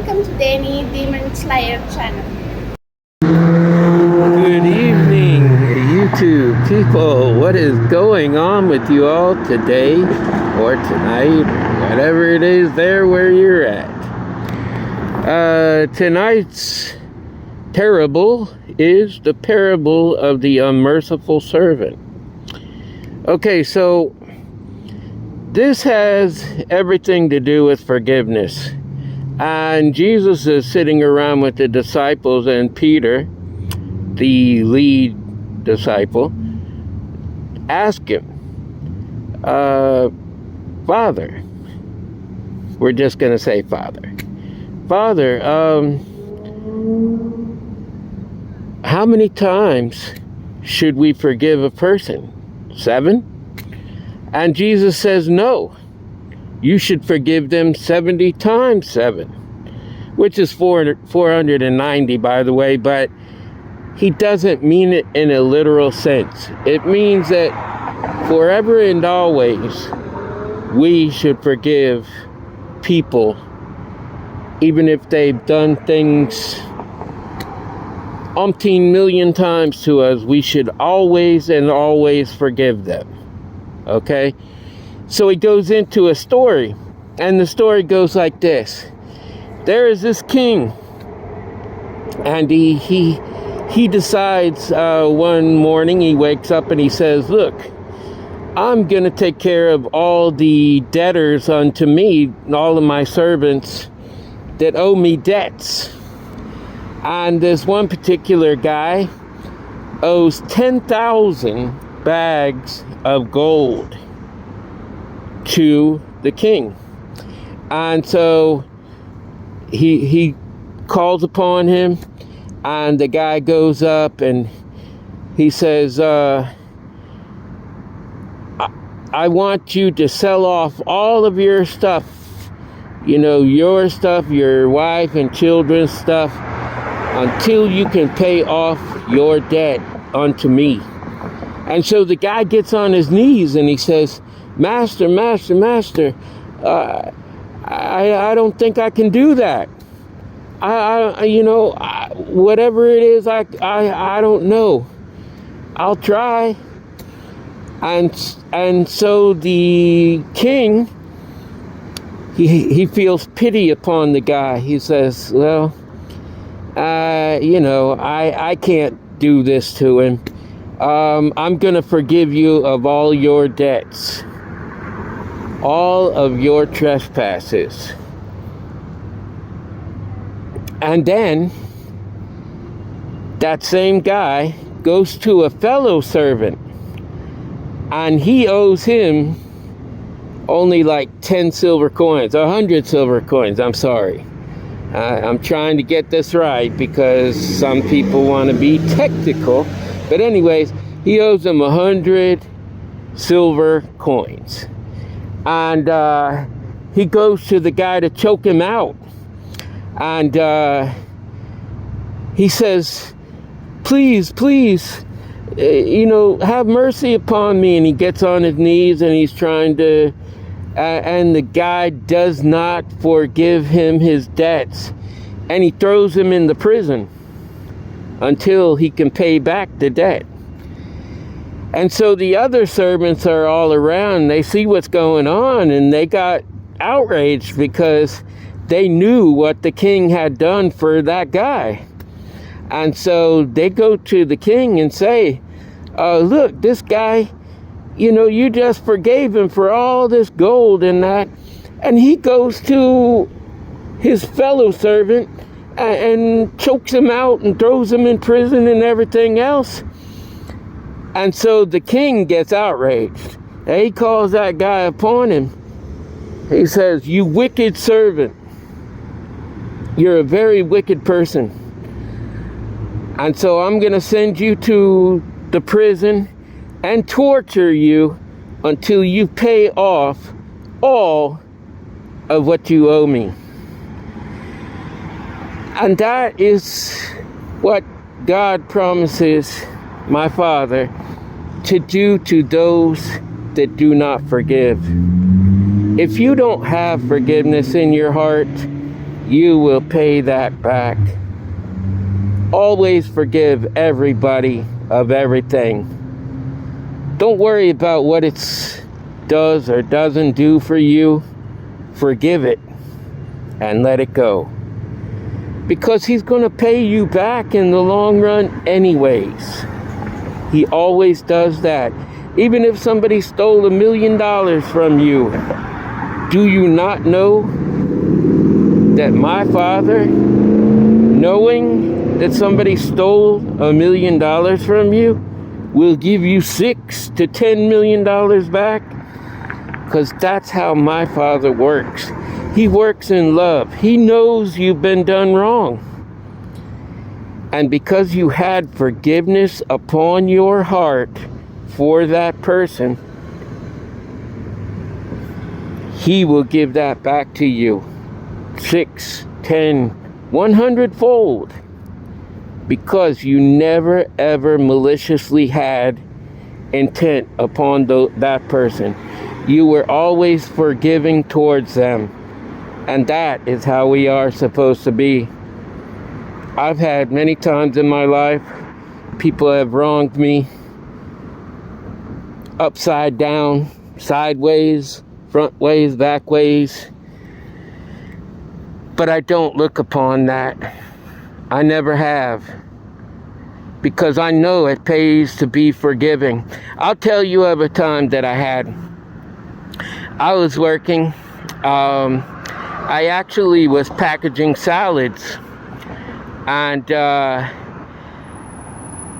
Welcome to Danny Demon Slayer channel. Good evening, YouTube people. What is going on with you all today or tonight, whatever it is there where you're at? Tonight's parable is the parable of the unmerciful servant. Okay, so this has everything to do with forgiveness. And Jesus is sitting around with the disciples, and Peter, the lead disciple, asked him, Father, we're just going to say Father, how many times should we forgive a person? 7? And Jesus says, no, you should forgive them 70 times 7, which is 490, by the way, but he doesn't mean it in a literal sense. It means that forever and always, we should forgive people, even if they've done things umpteen million times to us. We should always and always forgive them. Okay? So he goes into a story, and the story goes like this. There is this king, and he decides one morning, he wakes up and he says, look, I'm going to take care of all the debtors unto me, all of my servants that owe me debts. And this one particular guy owes 10,000 bags of gold to the king. And so he calls upon him, and the guy goes up and he says, I want you to sell off all of your stuff, your stuff, your wife and children's stuff, until you can pay off your debt unto me. And so the guy gets on his knees and he says, Master, I don't think I can do that. Whatever it is, I don't know. I'll try. And so the king, he feels pity upon the guy. He says, well, I can't do this to him. I'm going to forgive you of all your debts, all of your trespasses. And then that same guy goes to a fellow servant, and he owes him only like 10 silver coins, 100 silver coins. I'm sorry. I'm trying to get this right because some people want to be technical. But anyways, he owes him 100 silver coins. And he goes to the guy to choke him out. And he says, please, have mercy upon me. And he gets on his knees and he's trying to, and the guy does not forgive him his debts. And he throws him in the prison until he can pay back the debt. And so the other servants are all around. They see what's going on, and they got outraged because they knew what the king had done for that guy. And so they go to the king and say, look, this guy, you just forgave him for all this gold and that. And he goes to his fellow servant and chokes him out and throws him in prison and everything else. And so the king gets outraged. And he calls that guy upon him. He says, you wicked servant. You're a very wicked person. And so I'm going to send you to the prison and torture you until you pay off all of what you owe me. And that is what God promises my Father to do to those that do not forgive. If you don't have forgiveness in your heart, you will pay that back. Always forgive everybody of everything. Don't worry about what it does or doesn't do for you. Forgive it and let it go. Because he's going to pay you back in the long run anyways. He always does that. Even if somebody stole $1 million from you, do you not know that my Father, knowing that somebody stole $1 million from you, will give you $6 to $10 million back? Because that's how my Father works. He works in love. He knows you've been done wrong. And because you had forgiveness upon your heart for that person, he will give that back to you 6, 10, 100-fold. Because you never ever maliciously had intent upon that person. You were always forgiving towards them. And that is how we are supposed to be. I've had many times in my life, people have wronged me upside down, sideways, front ways, back ways. But I don't look upon that. I never have. Because I know it pays to be forgiving. I'll tell you of a time that I had. I was working. I actually was packaging salads. And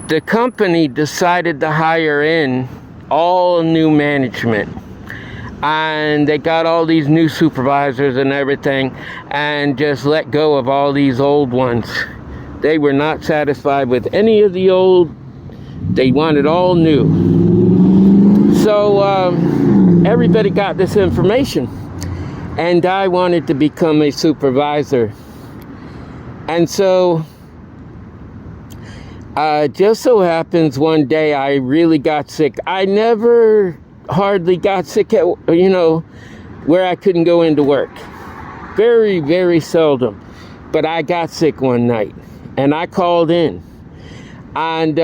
the company decided to hire in all new management. And they got all these new supervisors and everything, and just let go of all these old ones. They were not satisfied with any of the old. They wanted all new. So everybody got this information. And I wanted to become a supervisor. And so, just so happens one day I really got sick. I never hardly got sick at, where I couldn't go into work. Very, very seldom. But I got sick one night and I called in. And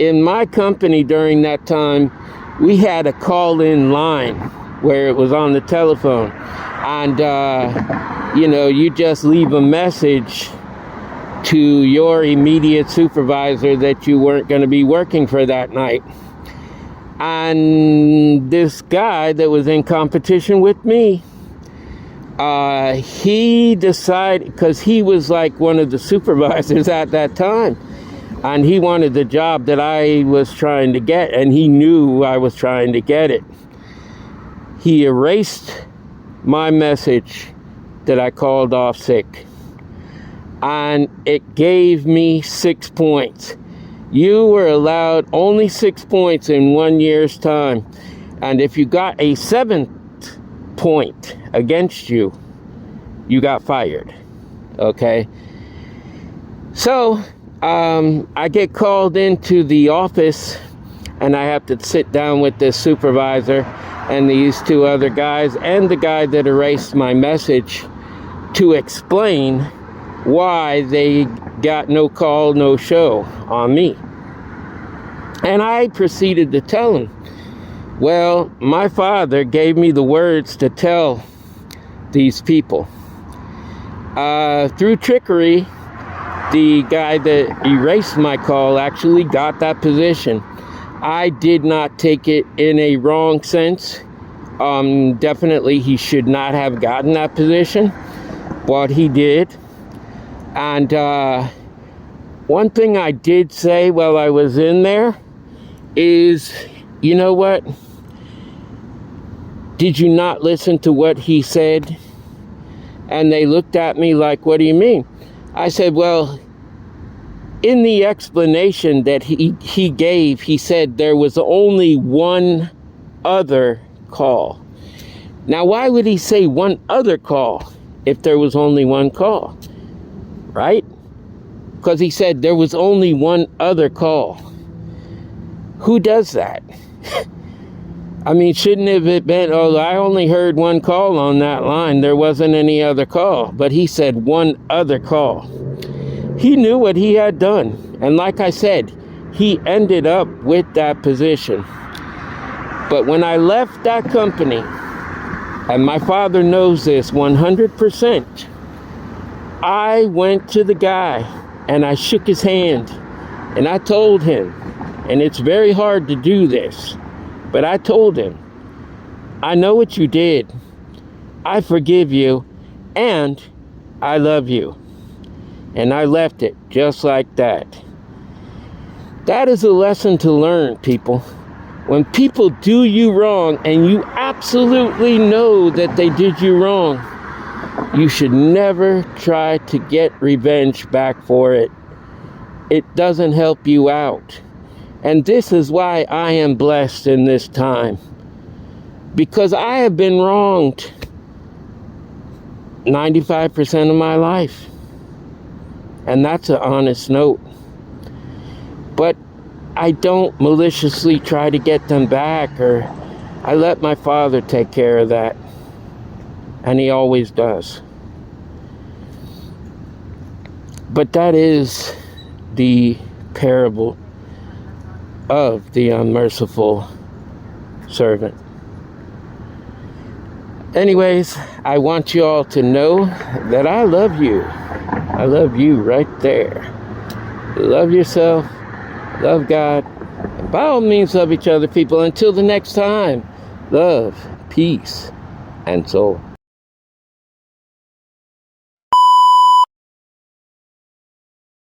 in my company during that time, we had a call-in line where it was on the telephone. And, you just leave a message to your immediate supervisor that you weren't going to be working for that night. And this guy that was in competition with me, he decided, because he was like one of the supervisors at that time, and he wanted the job that I was trying to get, and he knew I was trying to get it. He erased my message that I called off sick. And it gave me 6 points. You were allowed only 6 points in 1 year's time. And if you got a 7th point against you, you got fired. Okay? So, I get called into the office and I have to sit down with this supervisor and these two other guys and the guy that erased my message to explain why they got no call, no show on me. And I proceeded to tell him, well, my Father gave me the words to tell these people. Through trickery, the guy that erased my call actually got that position. I did not take it in a wrong sense. Definitely he should not have gotten that position, but he did. And one thing I did say while I was in there is, you know what? Did you not listen to what he said? And they looked at me like, what do you mean? I said, well, in the explanation that he gave, he said there was only one other call. Now, why would he say one other call if there was only one call? Right? Because he said there was only one other call. Who does that? I mean, shouldn't have it been, oh, I only heard one call on that line. There wasn't any other call. But he said one other call. He knew what he had done. And like I said, he ended up with that position. But when I left that company, and my father knows this 100%, I went to the guy and I shook his hand and I told him, and it's very hard to do this, but I told him, I know what you did. I forgive you and I love you. And I left it just like that. That is a lesson to learn, people. When people do you wrong and you absolutely know that they did you wrong, you should never try to get revenge back for it. It doesn't help you out. And this is why I am blessed in this time. Because I have been wronged 95% of my life. And that's an honest note. But I don't maliciously try to get them back, or I let my father take care of that. And he always does. But that is the parable of the unmerciful servant. Anyways, I want you all to know that I love you. I love you right there. Love yourself. Love God. And by all means, love each other, people. Until the next time, love, peace, and soul.